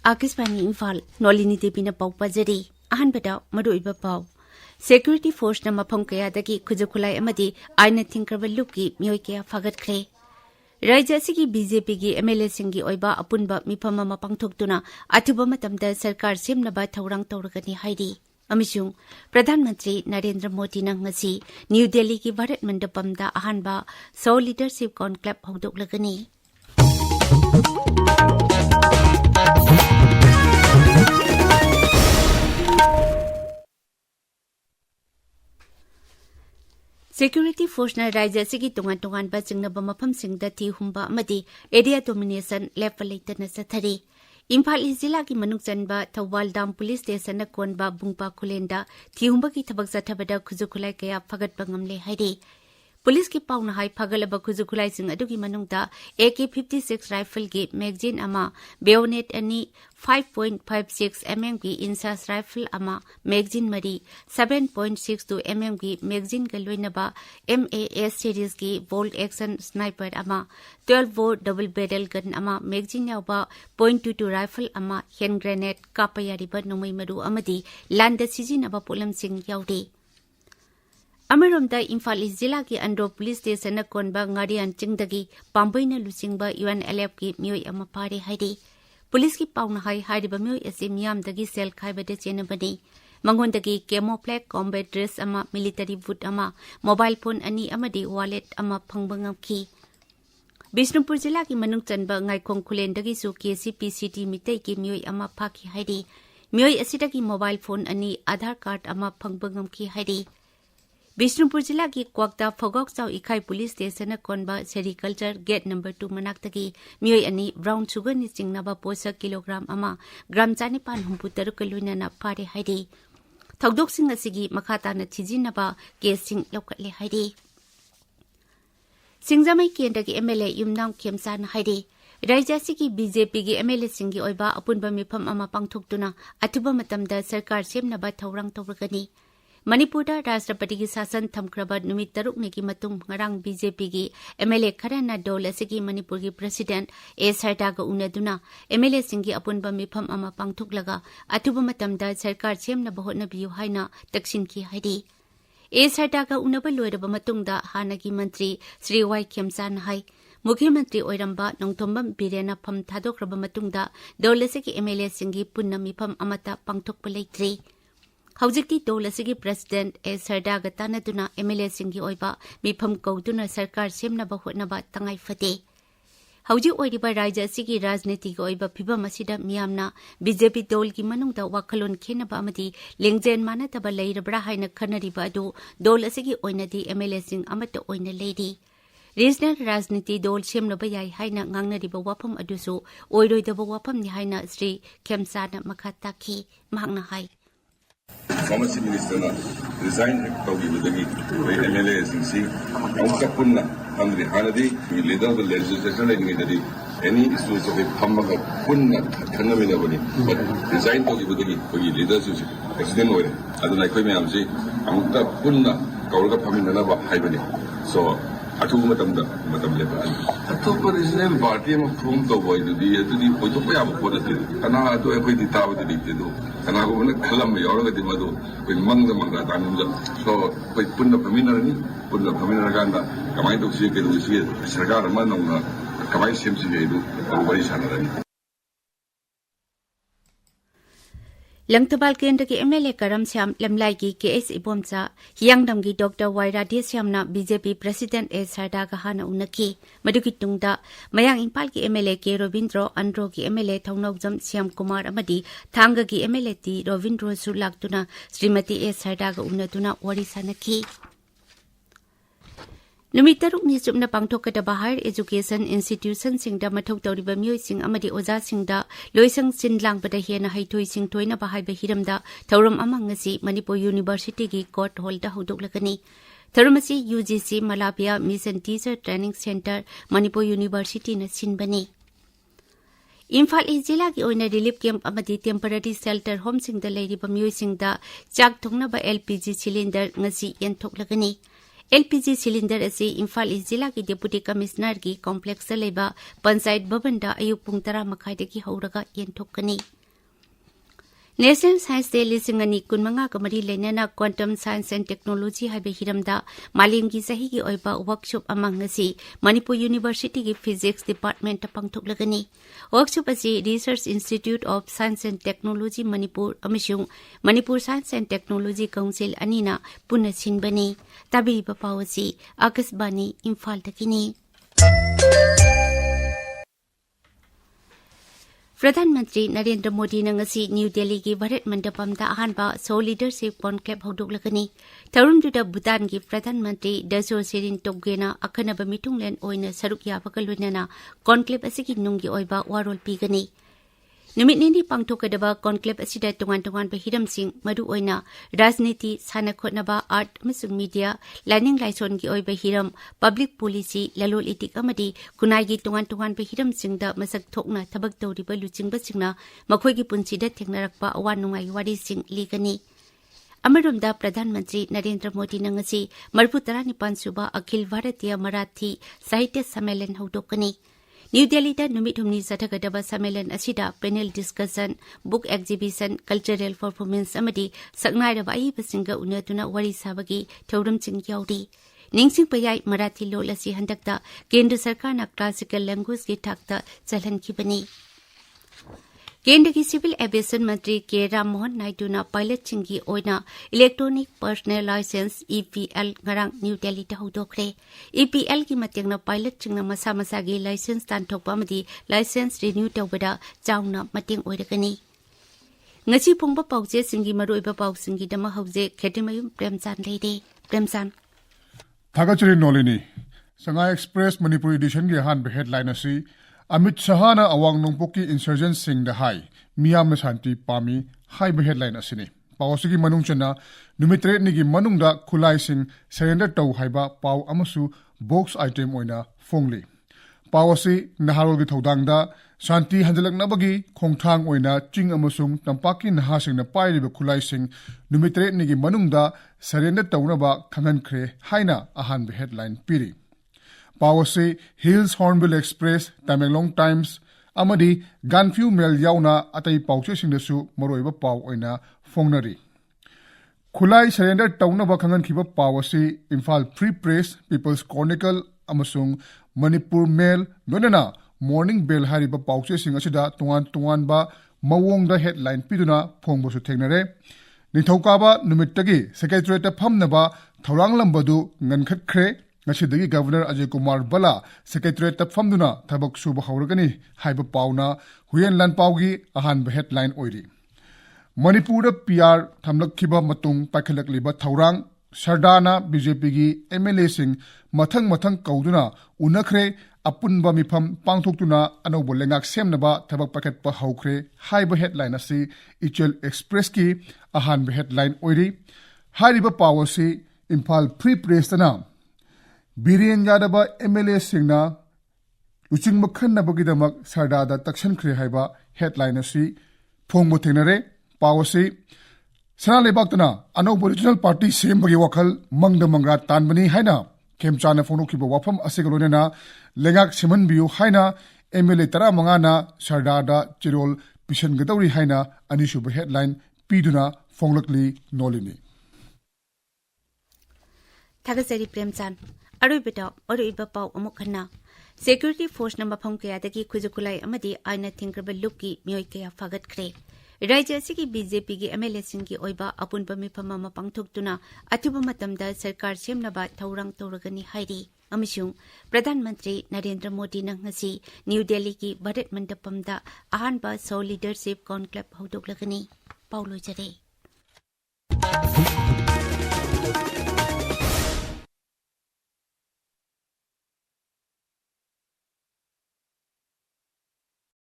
Akiswani Imphal Nolini Devi na pau pajari ahanbada maruiba pau Security Force na mafam kayadagi kujukulai amadi aina thingkraba lukki mioi kaya fagatkre Rajya asigi BJP gi MLA singi oiba apunba mifam ama pangthoktuna athuba matamda sarkar semnaba thaurang tawragani hairi Amishung Pradhan Mantri Narendra Modi na ngasi New Delhi ki Bharat Mandapamda ahanba Soul Leadership Conclave haudoklagani Security Force na Rajya asigi tungan-tungan ba jingnaba mafamsingda thi humba amadi area domination level na sathari Imphal Zilla ki manung chanba Thawal Dam Police Station na konba bungpa khulenda thi humba ki thabak sathabada khujukhulai kaya phagat bangamle hairi Police ki pauna hai phagalaba khujukhulai sing adugi manungda AK-56 rifle ki magazine ama bayonet ani 5.56 mm ki insas rifle ama magazine mari 7.62 mm ki magazine ka loinaba MAS series ki bolt action sniper ama 12 bore double barrel gun ama magazine yawba .22 rifle ama hand grenade kapayari ba nomai maru amadi landa sijinaba polam sing yauri Amaromda Imphal Zilla ki Andro Police Station na konba ngarian chingdagi pambaina lusingba UNLF ki mioi ama pare hairi Police ki pauna hai hariba mioi ase miyamdagi sel khaibade chenabani mangondagi camouflage combat dress ama military boot ama mobile phone ani amadi wallet ama phangbangam Bishnupur Zilla ki manung chanba ngaikhong khulendagi su KCPCT mitai ki mioi ama phaki hairi mioi asidagi mobile phone ani Aadhaar card ama phangbangam hairi Bishnupur Zilla ki Kwakta Phogok Chau Ikhai Police Station na konba Sericulture Gate number 2 manaktagi mioi ani brown sugar ni chingnaba posa kilogram ama gram chani pan humpu taru kaluina na pare hairi Thogdok sing asigi makhata na thijinaba casing lokatle hairi Singjamai kendagi MLA Yumnam Khemsan hairi Rajya asigi BJP gi MLA singi oiba apunba mifam ama pangthoktuna athuba matamda sarkar semnaba thaurang tawragani Manipuri Rashtrapati ki sasan thamkraba numit taruk ne ki matung ngarang BJP gi MLA kharana dol asigi Manipur gi President A Sarda ga unaduna MLA singi apunba mifam ama pangthoklaga athuba matamda sarkar semna bahotna biu haina taksin ki hairi A Sarda ga unaba loiraba matungda hanagi mantri Sri Y Khemsan hai Mukhyamantri oiramba Nongthombam Birena pham thadokraba matungda dol asigi MLA singi punna mifam amata pangthokpa leitri Haujikti dol asigi President A Sarda ga tanaduna MLA singi oiba mifam kauduna sarkar semnaba hotnaba tangai fate Hauji oiriba Rajya asigi rajniti ga oiba phibam asida miyamna BJP dol ki manungda wakhalon khenaba amadi lengjen manataba leirabra haina khanariba adu dol asigi oinadi MLA sing amata oina leiri Regional Rajniti dol semnaba yai haina ngangnariba wafam adusu oiroidaba wafam ni haina Sri Khemsana makhataki mahakna hai Former Chief Minister na resign tawgibadagi MLA singsi amka punna andri hanadi leader of the legislation like any issues of phammaga punna khannaminabani but resign tawgibadagi kogi leadership accident ore aduna koi mayamsi amka punna kauraga phaminana ba haibani so athubu matam leba athopa regional party ma form to boy di atudi ojo pa yab ko dati kana to ekoi ditaw de dikte do kana ko na khalam yoroga di madu koi mangda tanum so koi punna phaminara ganda kamai to sie ke do sie sarkar ma na kamai semsi ge do bari sanarani Langtabal Kendra ki MLA Karam Syam Lamlai ki KS Ibomcha Hiyangdam ki Dr. Waira Syamna BJP President A Sarda ga hana unaki maduki tungda Mayang Imphal ki MLA ke Rovindro Andro ki MLA Thongnokjam Syam Kumar amadi Thanga ki MLA ti Rovindro Sulaktuna Srimati A Sarda ga unatuna wari sanaki Numitaruk ni chupna pangthokadaba higher education institution singda mathau tawriba mioi sing amadi oja singda loisang sinlang bada hena haithoi sing toina ba haiba hiramda thauram amang ngasi Manipur University gi court hall da hodoklagani tharumasi UGC Malabia Mission Teacher Training Center Manipur University na sinbani Imphal Zilla ki oina relief camp amadi temporary shelter home singda leiriba mioi singda chak thongna ba LPG cylinder ngasi yenthoklagani LPG cylinder asi Imphal Zilla ki Deputy Commissioner ki complex leba Panchayat Bhavan da ayuk pung 10 makhai dagi hauraga yenthokani National Science Day lisingani kunmanga kamari lenana Quantum Science and Technology haibe hiramda malimgi sahigi oiba workshop amang ngasi Manipur University ki Physics Department ta pangthuklagani. Workshop asi Research Institute of Science and Technology Manipur amishung Manipur Science and Technology Council anina punna sinbani. Tabi papawasi Akasbani Imphal takini. Pradhanmantri Narendra Modi nangasi New Delhi ki Bharat Mandapamda ahanba So Leadership Conclave haudoklagani. Tarumduda Bhutan ki Pradhanmantri Daso Serin Tobgena akanaba mitunglen oina saruk yabakalunana conclave asiki nungi oiba warol pigani. Numit nini pangthokadaba conclave asida tungan-tungan pa hiramsing madu oina rajniti sana khotnaba art amasung media learning laison ki oiba hiram public policy lalol itik amadi kunai gi tungan-tungan pa hiramsingda masak thokna thabak tawriba luchingba singna makhoi gi punsida thengnarakpa awan nungai wari sing ligani. Amarumda Pradhan Mantri Narendra Modi nangasi marputara nipan suba Akhil Bharatiya Marathi Sahitya Sammelan haudokani. New Delhi da numit humni sathagadaba sammelan asida panel discussion, book exhibition, cultural performance amadi saknairaba ayibasinga unatuna wari sabagi thauramsing yaudi. Ningsing payai Marathi lol asi handakta Kendra Sarkarna classical language ki thakta chalhankibani. Kendra ki Civil Aviation Mantri K. Ram Mohan Naidu na pilot chingi oina Electronic Personal License EPL ngarang New Delhi ta hudokre. EPL ki mateng na pilot chingna masa-masa gi license tan thokpa amadi license renew tawbada chawna mateng oiragani. Ngasi phongba pawje singi maroiba paw singi dama hauze Kshetrimayum Premchand leide. Premchand Kshetrimayum Shanghai Express Manipuri edition ge han headline asi Amit Shahana awang nongpoki insurgents sing the high Miyam Shanti Pami high headline asini. Pawasigi manung chana numitre nigi manung da kulai sing surrender tau haiba paw amasu box item oina fongli. Pawasi naharol gi thodang da Shanti hanjalak nabagi khongthang oina ching amasung tampaki naha sing na pai riba kulai sing numitre nigi manung da surrender tau na ba khangan khre haina ahan headline piri. Pawasi Hills Hornbill Express Tamenglong Times amadi Ganfu Mail yauna atai pauche singdasu maroiba paw oina fongnari. Khulai surrender tauna ba khangan khiba pawasi Imphal Free Press People's Chronicle amasung Manipur Mail nonena Morning Bell hariba pauche sing asida tungan ba mawong da headline piduna phongbosu thengnare. Nithokaba numittagi secretariat phamna ba thorang lambadu ngankhat khre Nashidagi Governor Ajay Kumar Bala Secretariat Famduna Tabak Suba Hauragani Haiba Pauna Huyen Lan Paugi ahan headline oiri. Manipur PR Tamlak Kiba Matung Pakalak Liba Taurang Sardana BJP gi MLA sing Mathang Kauduna Unakre Apunba Mipam Pangtutuna Anobo Lengak Semnaba Tabak Paket Pa Haukre Haiba headline asi Ichel Express ki ahan headline oiri. Hariba Pawasi Imphal Free Press Tana Birian Yadaba MLA Singna Luching Makhan Nabagidamak Sardada Takshan Kre Haiba headline asi Phongbo Tenare Pawasi Sana Lebaktana Ano Original Party Same Bagi Wakal Mangda Mangra Tanbani Haina Kemchana Fonukiba Wapam Asigalonena Lengak Siman Biu Haina MLA Tara Mangana Sardada Chirol Pishan Gadauri Haina Anishuba headline Piduna Fonglakli Nolini Thagasari Premchand Arubida Oruiba Pau Amukana Security Force number Pongkayadaki Kuzukulai Amadi Aina Tinkerba Luki Myoikaya Fagat Kre Raja Siki BJP gi MLA Singi Oiba Apunba Mipama Pangtuktuna Atuba Matamda Sarkar Semnaba Taurang Tauragani Hairi Amishung Pradhan Mantri Narendra Modi Nangasi New Delhi ki Bharat Mandapamda Ahanba So Leadership Conclave Haudoklagani Paulo Jare